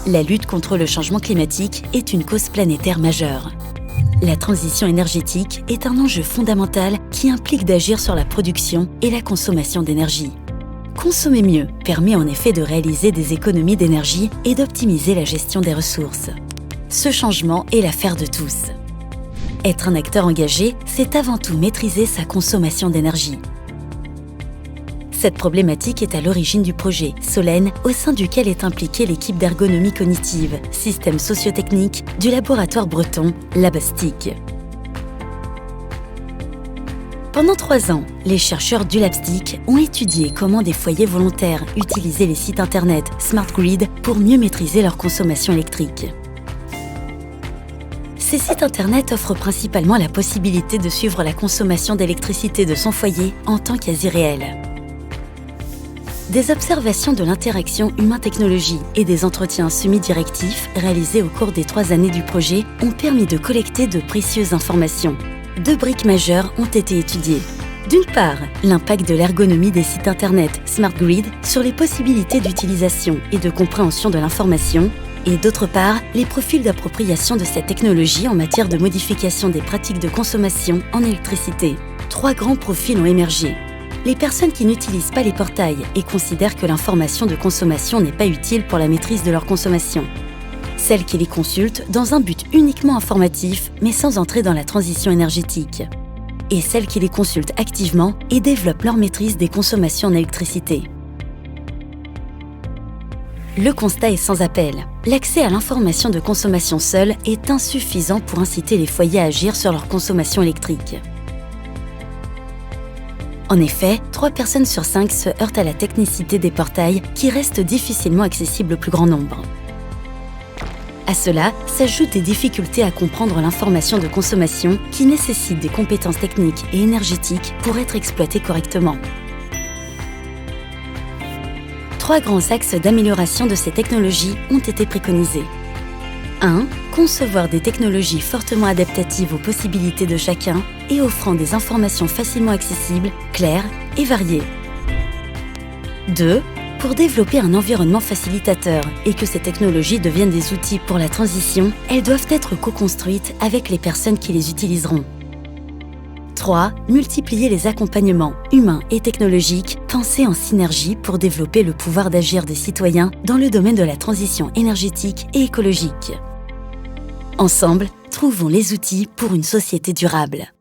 La lutte contre le changement climatique est une cause planétaire majeure. La transition énergétique est un enjeu fondamental qui implique d'agir sur la production et la consommation d'énergie. Consommer mieux permet en effet de réaliser des économies d'énergie et d'optimiser la gestion des ressources. Ce changement est l'affaire de tous. Être un acteur engagé, c'est avant tout maîtriser sa consommation d'énergie. Cette problématique est à l'origine du projet Solène, au sein duquel est impliquée l'équipe d'ergonomie cognitive, système socio-technique du laboratoire breton Labstic. Pendant 3 ans, les chercheurs du Labstic ont étudié comment des foyers volontaires utilisaient les sites internet Smart Grid pour mieux maîtriser leur consommation électrique. Ces sites internet offrent principalement la possibilité de suivre la consommation d'électricité de son foyer en temps quasi réel. Des observations de l'interaction humain-technologie et des entretiens semi-directifs réalisés au cours des 3 années du projet ont permis de collecter de précieuses informations. 2 briques majeures ont été étudiées. D'une part, l'impact de l'ergonomie des sites internet Smart Grid sur les possibilités d'utilisation et de compréhension de l'information, et d'autre part, les profils d'appropriation de cette technologie en matière de modification des pratiques de consommation en électricité. 3 grands profils ont émergé. Les personnes qui n'utilisent pas les portails et considèrent que l'information de consommation n'est pas utile pour la maîtrise de leur consommation. Celles qui les consultent dans un but uniquement informatif, mais sans entrer dans la transition énergétique. Et celles qui les consultent activement et développent leur maîtrise des consommations en électricité. Le constat est sans appel. L'accès à l'information de consommation seule est insuffisant pour inciter les foyers à agir sur leur consommation électrique. En effet, 3 personnes sur 5 se heurtent à la technicité des portails qui restent difficilement accessibles au plus grand nombre. À cela s'ajoutent des difficultés à comprendre l'information de consommation qui nécessite des compétences techniques et énergétiques pour être exploitées correctement. 3 grands axes d'amélioration de ces technologies ont été préconisés. 1. Concevoir des technologies fortement adaptatives aux possibilités de chacun et offrant des informations facilement accessibles, claires et variées. 2. Pour développer un environnement facilitateur et que ces technologies deviennent des outils pour la transition, elles doivent être co-construites avec les personnes qui les utiliseront. 3. Multiplier les accompagnements humains et technologiques pensés en synergie pour développer le pouvoir d'agir des citoyens dans le domaine de la transition énergétique et écologique. Ensemble, trouvons les outils pour une société durable.